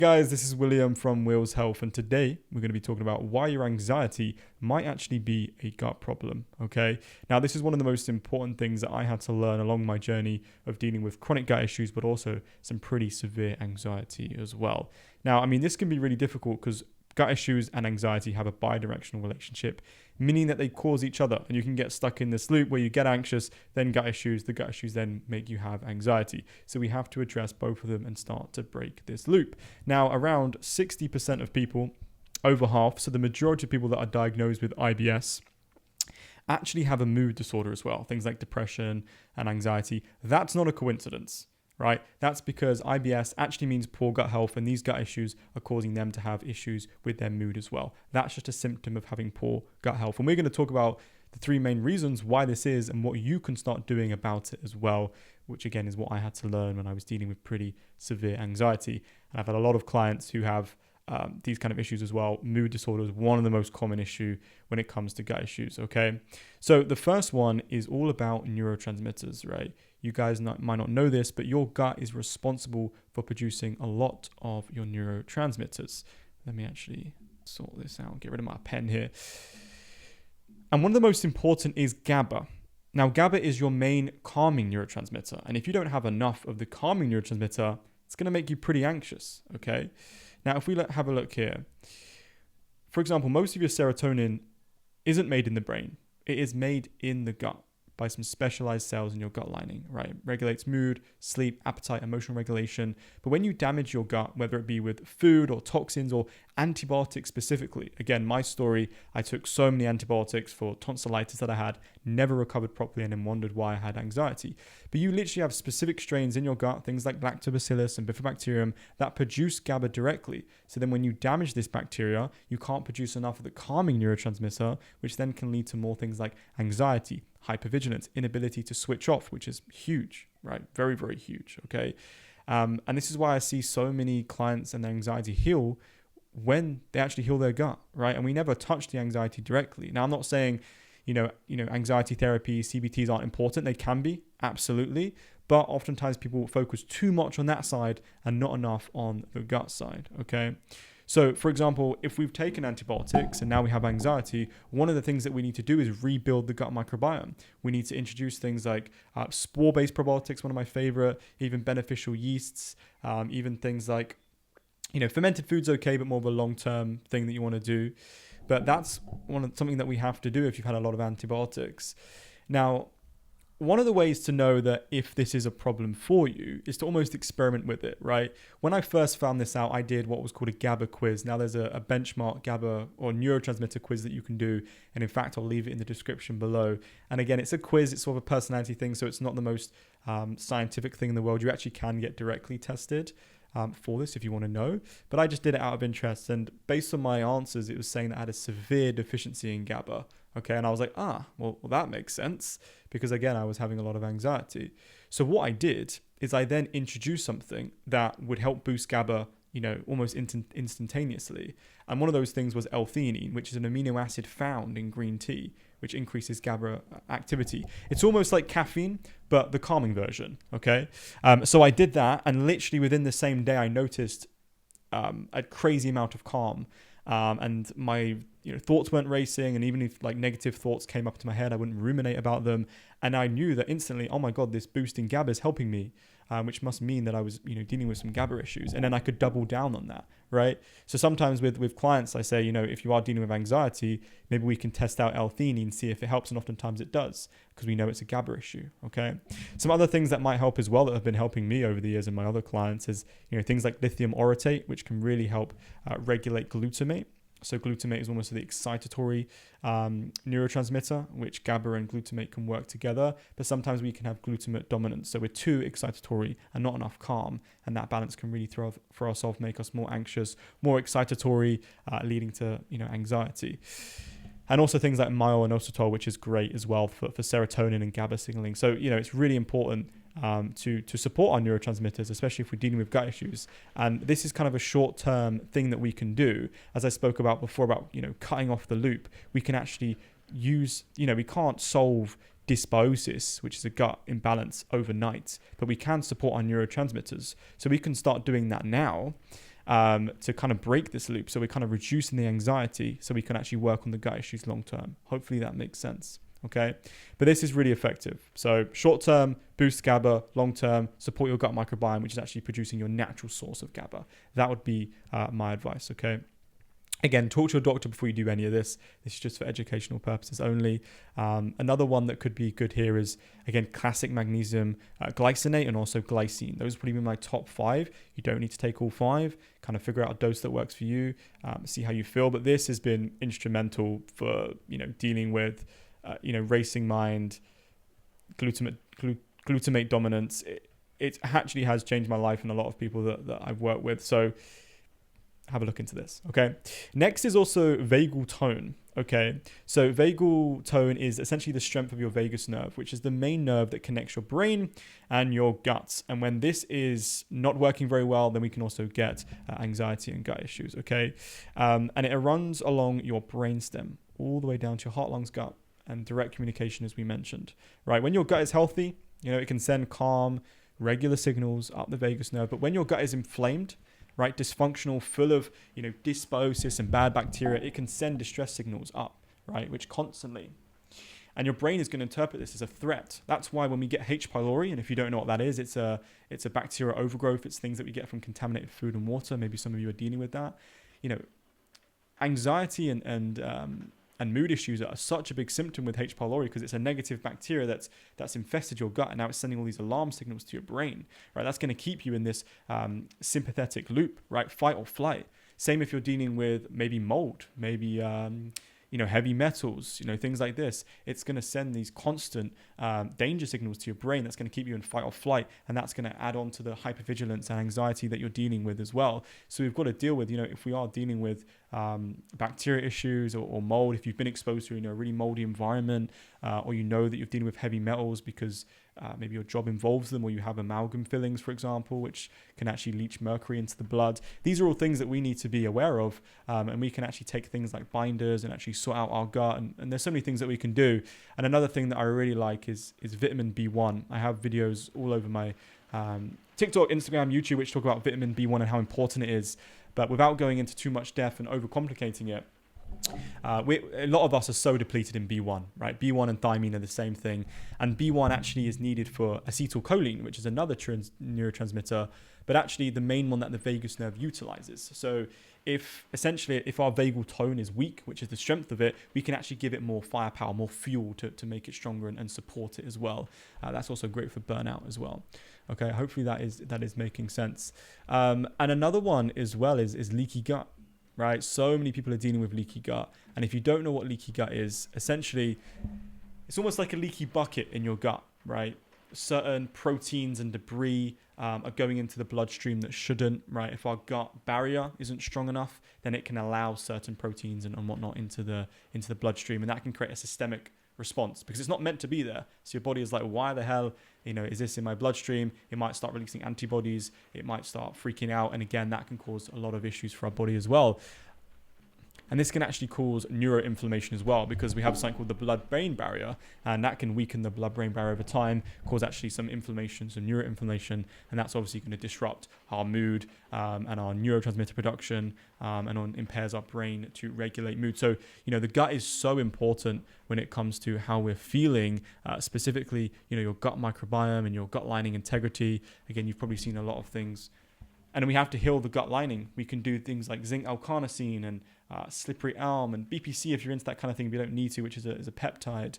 Guys, this is William from Will's Health, and today we're going to be talking about why your anxiety might actually be a gut problem, okay? Now, this is one of the most important things that I had to learn along my journey of dealing with chronic gut issues, but also some pretty severe anxiety as well. Now, I mean, this can be really difficult because gut issues and anxiety have a bidirectional relationship, meaning that they cause each other, and you can get stuck in this loop where you get anxious, then gut issues, the gut issues then make you have anxiety. So we have to address both of them and start to break this loop. Now, around 60% of people, over half, so the majority of people that are diagnosed with IBS actually have a mood disorder as well, things like depression and anxiety. That's not a coincidence. Right? That's because IBS actually means poor gut health, and these gut issues are causing them to have issues with their mood as well. That's just a symptom of having poor gut health. And we're going to talk about the three main reasons why this is and what you can start doing about it as well, which again is what I had to learn when I was dealing with pretty severe anxiety. And I've had a lot of clients who have these kind of issues as well. Mood disorder is one of the most common issue when it comes to gut issues, okay? So the first one is all about neurotransmitters, right? You guys might not know this, but your gut is responsible for producing a lot of your neurotransmitters. Let me actually sort this out, get rid of my pen here. And one of the most important is GABA. Now, GABA is your main calming neurotransmitter. And if you don't have enough of the calming neurotransmitter, it's going to make you pretty anxious, okay? Now, if we have a look here, for example, most of your serotonin isn't made in the brain. It is made in the gut by some specialized cells in your gut lining, right? It regulates mood, sleep, appetite, emotional regulation. But when you damage your gut, whether it be with food or toxins or antibiotics specifically, again, my story, I took so many antibiotics for tonsillitis that I had, never recovered properly, and then wondered why I had anxiety. But you literally have specific strains in your gut, things like lactobacillus and bifidobacterium, that produce GABA directly. So then when you damage this bacteria, you can't produce enough of the calming neurotransmitter, which then can lead to more things like anxiety, hypervigilance, inability to switch off, which is huge, right? Very, very huge, okay? And this is why I see so many clients and their anxiety heal when they actually heal their gut, right? And we never touch the anxiety directly. Now, I'm not saying, anxiety therapy, CBTs aren't important. They can be, absolutely. But oftentimes people focus too much on that side and not enough on the gut side, okay? So, for example, if we've taken antibiotics and now we have anxiety, one of the things that we need to do is rebuild the gut microbiome. We need to introduce things like spore-based probiotics, one of my favorite, even beneficial yeasts, even things like, fermented food's okay, but more of a long-term thing that you want to do. But that's something that we have to do if you've had a lot of antibiotics. Now, one of the ways to know that if this is a problem for you is to almost experiment with it, right? When I first found this out, I did what was called a GABA quiz. Now there's a benchmark GABA or neurotransmitter quiz that you can do. And in fact, I'll leave it in the description below. And again, it's a quiz. It's sort of a personality thing. So it's not the most scientific thing in the world. You actually can get directly tested for this if you want to know. But I just did it out of interest. And based on my answers, it was saying that I had a severe deficiency in GABA. Okay, and I was like, well, that makes sense, because again, I was having a lot of anxiety. So what I did is I then introduced something that would help boost GABA, almost instantaneously. And one of those things was L-theanine, which is an amino acid found in green tea, which increases GABA activity. It's almost like caffeine, but the calming version, okay? So I did that, and literally within the same day, I noticed a crazy amount of calm. And my thoughts weren't racing, and even if like negative thoughts came up to my head, I wouldn't ruminate about them, and I knew that instantly, oh my god, this boosting GABA is helping me, which must mean that I was dealing with some GABA issues, and then I could double down on that, right? So sometimes with clients I say, if you are dealing with anxiety, maybe we can test out L-theanine, see if it helps, and oftentimes it does, because we know it's a GABA issue, okay? Some other things that might help as well that have been helping me over the years and my other clients is things like lithium orotate, which can really help regulate glutamate. So glutamate is almost the excitatory neurotransmitter, which GABA and glutamate can work together. But sometimes we can have glutamate dominance. So we're too excitatory and not enough calm. And that balance can really throw ourselves, make us more anxious, more excitatory, leading to anxiety. And also things like myo-inositol, which is great as well for serotonin and GABA signaling. So, it's really important to support our neurotransmitters, especially if we're dealing with gut issues. And this is kind of a short-term thing that we can do. As I spoke about before about, cutting off the loop, we can actually use, we can't solve dysbiosis, which is a gut imbalance, overnight, but we can support our neurotransmitters. So we can start doing that now. to kind of break this loop. So we're kind of reducing the anxiety so we can actually work on the gut issues long term. Hopefully that makes sense. Okay, but this is really effective. So short term, boost GABA. Long term, support your gut microbiome, which is actually producing your natural source of GABA. That would be my advice. Okay. Again, talk to your doctor before you do any of this. This is just for educational purposes only. Another one that could be good here is, again, classic magnesium glycinate and also glycine. Those would probably be my top 5. You don't need to take all 5. Kind of figure out a dose that works for you, see how you feel. But this has been instrumental for, dealing with, racing mind, glutamate dominance. It actually has changed my life and a lot of people that I've worked with. So have a look into this. Okay. Next is also vagal tone. Okay. So vagal tone is essentially the strength of your vagus nerve, which is the main nerve that connects your brain and your guts. And when this is not working very well, then we can also get anxiety and gut issues. Okay. And it runs along your brainstem all the way down to your heart, lungs, gut, and direct communication, as we mentioned, right? When your gut is healthy, it can send calm, regular signals up the vagus nerve. But when your gut is inflamed, right, dysfunctional, full of, dysbiosis and bad bacteria, it can send distress signals up, right, which constantly. And your brain is going to interpret this as a threat. That's why when we get H. pylori, and if you don't know what that is, it's a bacterial overgrowth. It's things that we get from contaminated food and water. Maybe some of you are dealing with that. Anxiety and mood issues are such a big symptom with H. pylori because it's a negative bacteria that's infested your gut, and now it's sending all these alarm signals to your brain, right? That's going to keep you in this sympathetic loop, right? Fight or flight. Same if you're dealing with maybe mold, maybe heavy metals, things like this. It's going to send these constant danger signals to your brain. That's going to keep you in fight or flight, and that's going to add on to the hypervigilance and anxiety that you're dealing with as well. So we've got to deal with, if we are dealing with bacteria issues or mold, if you've been exposed to a really moldy environment, or that you're dealing with heavy metals because maybe your job involves them, or you have amalgam fillings, for example, which can actually leach mercury into the blood. These are all things that we need to be aware of, and we can actually take things like binders and actually sort out our gut, and there's so many things that we can do. And another thing that I really like is vitamin B1. I have videos all over my TikTok, Instagram, YouTube, which talk about vitamin B1 and how important it is. But without going into too much depth and overcomplicating it, a lot of us are so depleted in B1, right? B1 and thiamine are the same thing. And B1 actually is needed for acetylcholine, which is another neurotransmitter, but actually the main one that the vagus nerve utilizes. So if our vagal tone is weak, which is the strength of it, we can actually give it more firepower, more fuel to make it stronger and support it as well. That's also great for burnout as well. Okay, hopefully that is making sense. And another one as well is leaky gut. Right, so many people are dealing with leaky gut, and if you don't know what leaky gut is, essentially, it's almost like a leaky bucket in your gut, right? Certain proteins and debris are going into the bloodstream that shouldn't, right? If our gut barrier isn't strong enough, then it can allow certain proteins and whatnot into the bloodstream, and that can create a systemic response because it's not meant to be there. So your body is like, why the hell, is this in my bloodstream? It might start releasing antibodies. It might start freaking out. And again, that can cause a lot of issues for our body as well. And this can actually cause neuroinflammation as well, because we have something called the blood-brain barrier, and that can weaken the blood-brain barrier over time, cause actually some inflammation, some neuroinflammation, and that's obviously going to disrupt our mood and our neurotransmitter production, and impairs our brain to regulate mood. So, the gut is so important when it comes to how we're feeling, specifically, your gut microbiome and your gut lining integrity. Again, you've probably seen a lot of things. And we have to heal the gut lining. We can do things like zinc L-carnosine and slippery elm and BPC if you're into that kind of thing, if you don't need to, which is a peptide.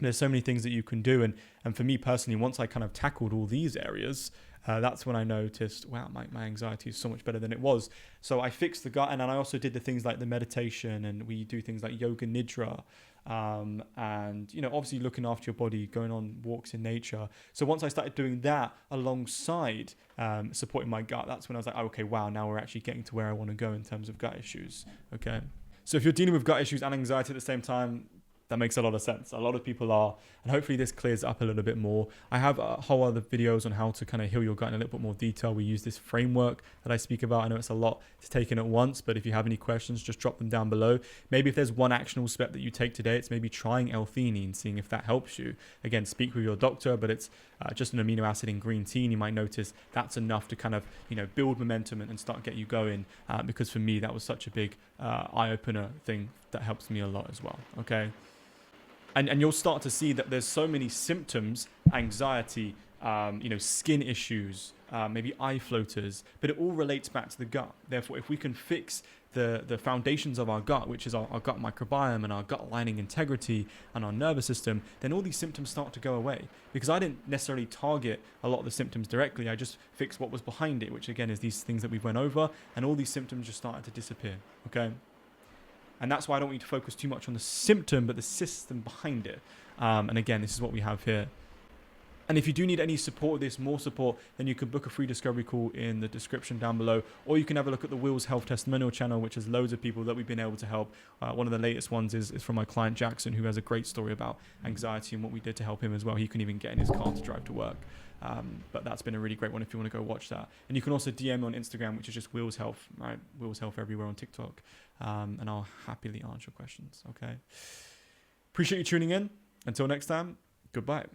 There's so many things that you can do. And for me personally, once I kind of tackled all these areas, that's when I noticed, wow, my anxiety is so much better than it was. So I fixed the gut, and then I also did the things like the meditation, and we do things like yoga nidra, and obviously looking after your body, going on walks in nature. So once I started doing that alongside supporting my gut, that's when I was like, oh, okay, wow, now we're actually getting to where I want to go in terms of gut issues. Okay, so if you're dealing with gut issues and anxiety at the same time, That makes a lot of sense. A lot of people are, and hopefully this clears up a little bit more. I have a whole other videos on how to kind of heal your gut in a little bit more detail. We use this framework that I speak about. I know it's a lot to take in at once, but if you have any questions, just drop them down below. Maybe if there's one actionable step that you take today, it's maybe trying L-theanine, seeing if that helps you. Again, speak with your doctor, but it's just an amino acid in green tea, and you might notice that's enough to kind of, build momentum and start get you going. Because for me, that was such a big eye-opener thing that helps me a lot as well. Okay. And you'll start to see that there's so many symptoms, anxiety, skin issues, maybe eye floaters, but it all relates back to the gut. Therefore, if we can fix the foundations of our gut, which is our gut microbiome and our gut lining integrity and our nervous system, then all these symptoms start to go away. Because I didn't necessarily target a lot of the symptoms directly, I just fixed what was behind it, which again is these things that we went over, and all these symptoms just started to disappear, okay? And that's why I don't want you to focus too much on the symptom, but the system behind it. And again, this is what we have here. And if you do need any support with this, more support, then you can book a free discovery call in the description down below. Or you can have a look at the Will's Health Testimonial channel, which has loads of people that we've been able to help. One of the latest ones is from my client Jackson, who has a great story about anxiety and what we did to help him as well. He couldn't even get in his car to drive to work. But that's been a really great one if you want to go watch that. And you can also DM me on Instagram, which is just Will's Health, right? Will's Health everywhere on TikTok. And I'll happily answer your questions, okay? Appreciate you tuning in. Until next time, goodbye.